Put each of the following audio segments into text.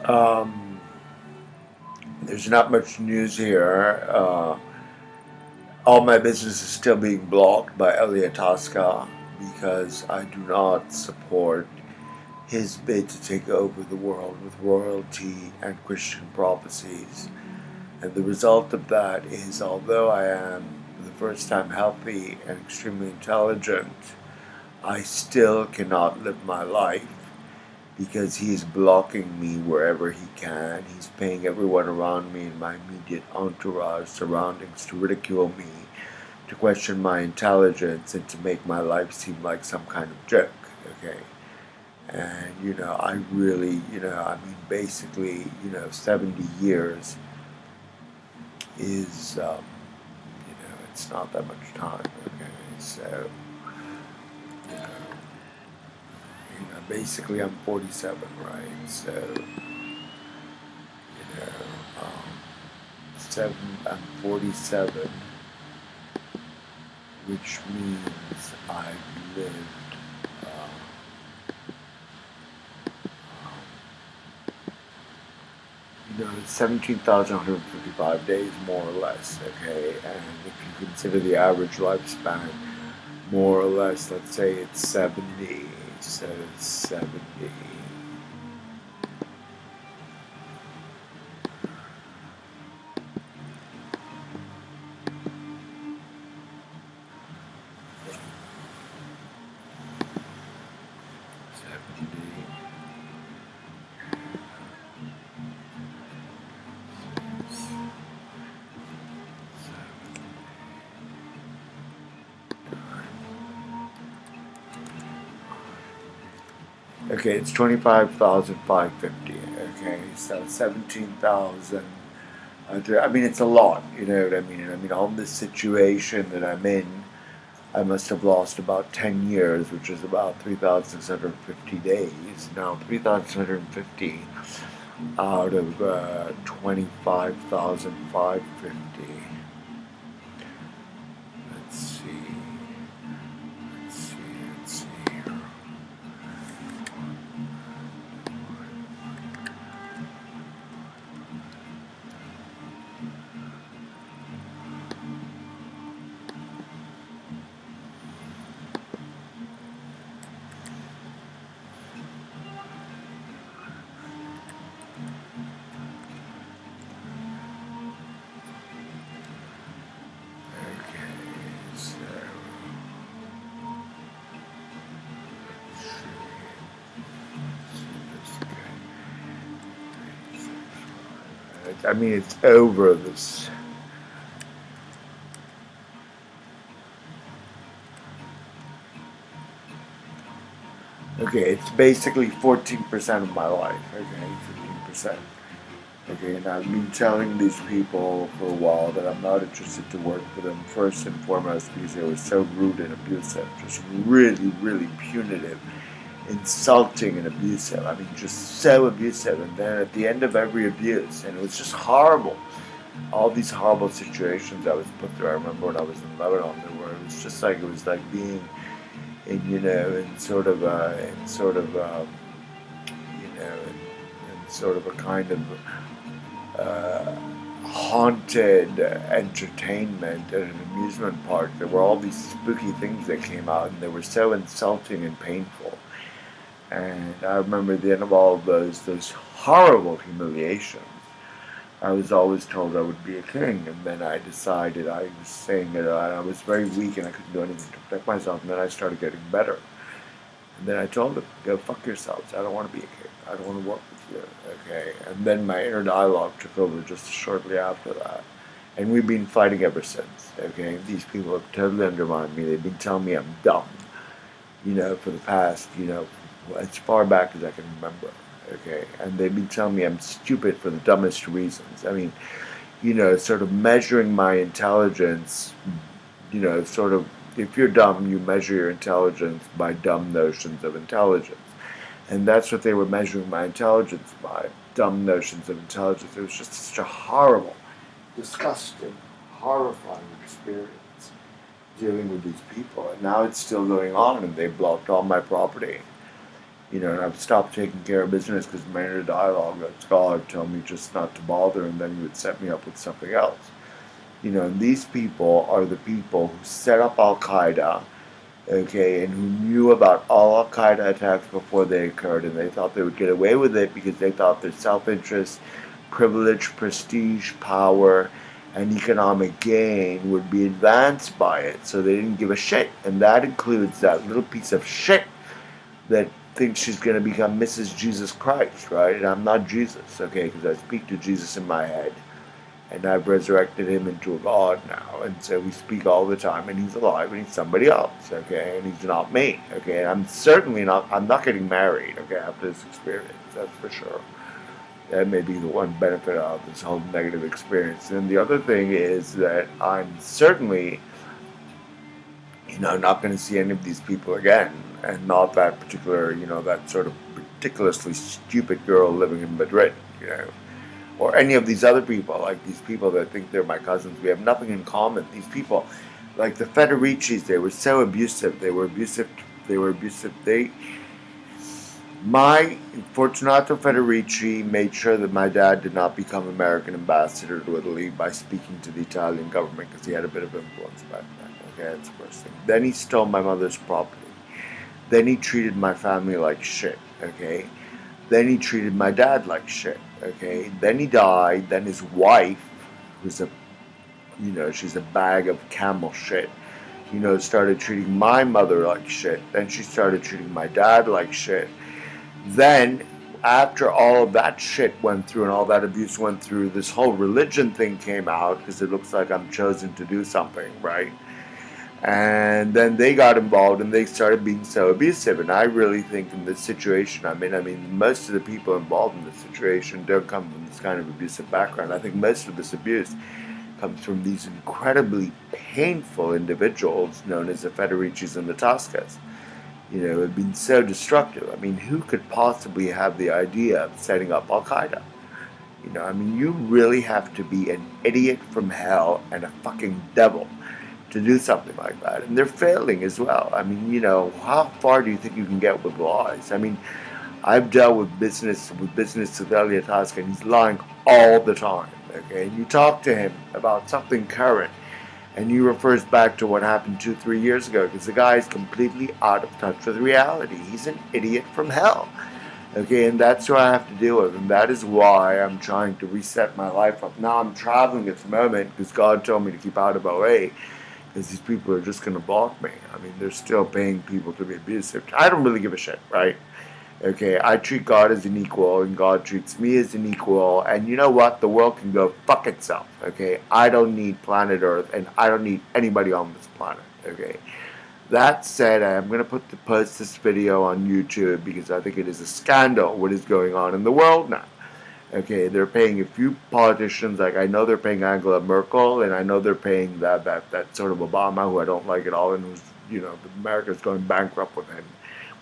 Um, there's not much news here. All my business is still being blocked by Elliot Tosca because I do not support his bid to take over the world with royalty and Christian prophecies. And the result of that is, although I am for the first time healthy and extremely intelligent, I still cannot live my life because he's blocking me wherever he can. He's paying everyone around me in my immediate entourage, surroundings, to ridicule me, to question my intelligence, and to make my life seem like some kind of joke. Okay. And, I really, basically, 70 years is, it's not that much time. Okay. So, you know, basically I'm 47, right? So, I'm 47, which means I've lived, um, 17,155 days, more or less, okay? And if you consider the average lifespan, more or less, let's say it's 70, so 70. Okay, it's 25,550. Okay, so 17,000. I mean, it's a lot. You know what I mean? All this situation that I'm in, I must have lost about 10 years, which is about 3,650 days. Now, 3,650 out of 25,550. Let's see. Let's see. Let's see. Okay, so. I mean, it's over this. Okay, it's basically 14% of my life. Okay, 15%. Okay, and I've been telling these people for a while that I'm not interested to work for them, first and foremost because they were so rude and abusive, just really, really punitive, insulting and abusive. I mean, just so abusive. And then at the end of every abuse, and it was just horrible, all these horrible situations I was put through. I remember when I was in Lebanon, it was just like, it was like being in, in sort of in sort of a kind of haunted entertainment at an amusement park. There were all these spooky things that came out, and they were so insulting and painful. And I remember at the end of all of those horrible humiliations, I was always told I would be a king, and then I decided, I was saying that I was very weak and I couldn't do anything to protect myself, and then I started getting better. And then I told them, go fuck yourselves, I don't want to be a king, I don't want to work with you, okay? And then my inner dialogue took over just shortly after that. And we've been fighting ever since, okay? These people have totally undermined me, they've been telling me I'm dumb, for the past, as far back as I can remember, okay? And they've been telling me I'm stupid for the dumbest reasons. I mean, sort of measuring my intelligence, sort of, if you're dumb, you measure your intelligence by dumb notions of intelligence. And that's what they were measuring my intelligence by, dumb notions of intelligence. It was just such a horrible, disgusting, horrifying experience dealing with these people. And now it's still going on, and they blocked all my property. And I've stopped taking care of business because my inner dialogue, that's God, told me just not to bother, and then he would set me up with something else. And these people are the people who set up Al Qaeda, okay, and who knew about all Al Qaeda attacks before they occurred, and they thought they would get away with it because they thought their self interest, privilege, prestige, power, and economic gain would be advanced by it, so they didn't give a shit. And that includes that little piece of shit that thinks she's going to become Mrs. Jesus Christ, right? And I'm not Jesus, okay, because I speak to Jesus in my head. And I've resurrected him into a God now. And so we speak all the time, and he's alive, and he's somebody else, okay? And he's not me, okay? And I'm not getting married, okay, after this experience, that's for sure. That may be the one benefit of this whole negative experience. And the other thing is that I'm certainly, not going to see any of these people again. And not that particular, that sort of ridiculously stupid girl living in Madrid, or any of these other people, like these people that think they're my cousins. We have nothing in common. These people, like the Federicis, they were so abusive. My Fortunato Federici made sure that my dad did not become American ambassador to Italy by speaking to the Italian government because he had a bit of influence back then. Okay, that's the first thing. Then he stole my mother's property. Then he treated my family like shit. Okay. Then he treated my dad like shit, okay? Then he died. Then his wife, who's she's a bag of camel shit, started treating my mother like shit. Then she started treating my dad like shit. Then, after all of that shit went through and all that abuse went through, this whole religion thing came out because it looks like I'm chosen to do something, right? And then they got involved and they started being so abusive. And I really think in this situation, I mean, most of the people involved in this situation don't come from this kind of abusive background. I think most of this abuse comes from these incredibly painful individuals known as the Federicis and the Toscas. Have been so destructive. I mean, who could possibly have the idea of setting up Al Qaeda? You really have to be an idiot from hell and a fucking devil to do something like that. And they're failing as well. I mean, how far do you think you can get with lies? I mean, I've dealt with business with Elliot Husk, and he's lying all the time, okay? And you talk to him about something current, and he refers back to what happened 2-3 years ago, because the guy is completely out of touch with reality. He's an idiot from hell, okay? And that's what I have to deal with, and that is why I'm trying to reset my life up. Now I'm traveling at the moment, because God told me to keep out of LA, because these people are just going to balk me. I mean, they're still paying people to be abusive. I don't really give a shit, right? Okay, I treat God as an equal, and God treats me as an equal, and you know what? The world can go fuck itself, okay? I don't need planet Earth, and I don't need anybody on this planet, okay? That said, I'm going to post this video on YouTube because I think it is a scandal what is going on in the world now. Okay, they're paying a few politicians, like I know they're paying Angela Merkel, and I know they're paying that sort of Obama, who I don't like at all, and who's, America's going bankrupt with him,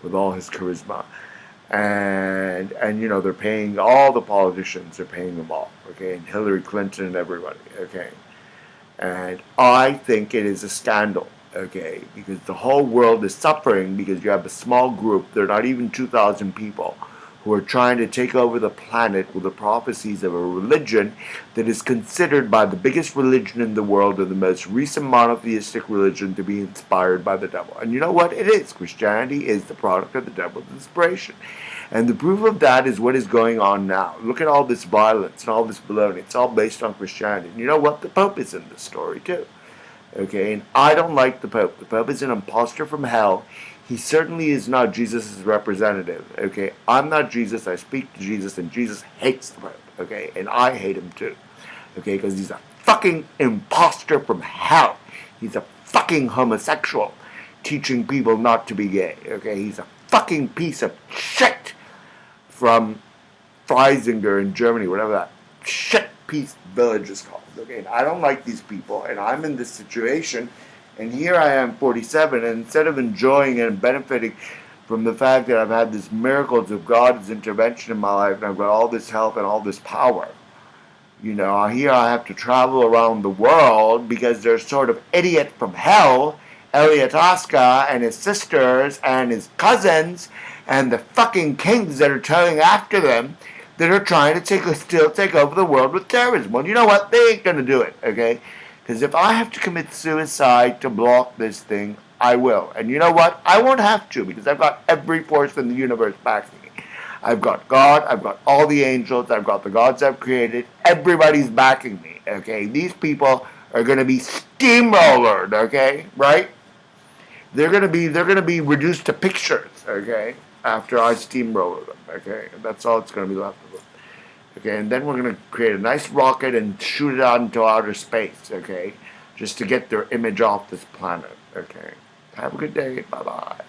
with all his charisma. And they're paying all the politicians, they're paying them all, okay, and Hillary Clinton and everybody, okay. And I think it is a scandal, okay, because the whole world is suffering because you have a small group, they're not even 2,000 people, who are trying to take over the planet with the prophecies of a religion that is considered by the biggest religion in the world and the most recent monotheistic religion to be inspired by the devil. And you know what? It is. Christianity is the product of the devil's inspiration. And the proof of that is what is going on now. Look at all this violence and all this baloney. It's all based on Christianity. And you know what? The Pope is in this story too. Okay, and I don't like the Pope. The Pope is an imposter from hell. He certainly is not Jesus' representative, okay? I'm not Jesus, I speak to Jesus, and Jesus hates the Pope, okay? And I hate him too, okay? Because he's a fucking imposter from hell. He's a fucking homosexual teaching people not to be gay, okay? He's a fucking piece of shit from Freisinger in Germany, whatever that shit piece village is called, okay? And I don't like these people, and I'm in this situation. And here I am, 47, and instead of enjoying and benefiting from the fact that I've had these miracles of God's intervention in my life, and I've got all this health and all this power, here I have to travel around the world because there's sort of idiot from hell, Elliot Oscar, and his sisters, and his cousins, and the fucking kings that are telling after them that are trying to still take over the world with terrorism. Well, you know what? They ain't gonna do it, okay? Because if I have to commit suicide to block this thing, I will. And you know what? I won't have to, because I've got every force in the universe backing me. I've got God, I've got all the angels, I've got the gods I've created. Everybody's backing me, okay? These people are gonna be steamrollered, okay? Right? They're gonna be reduced to pictures, okay? After I steamroller them, okay? And that's all it's gonna be left of them. Okay, and then we're gonna create a nice rocket and shoot it out into outer space, okay? Just to get their image off this planet, okay? Have a good day, bye bye.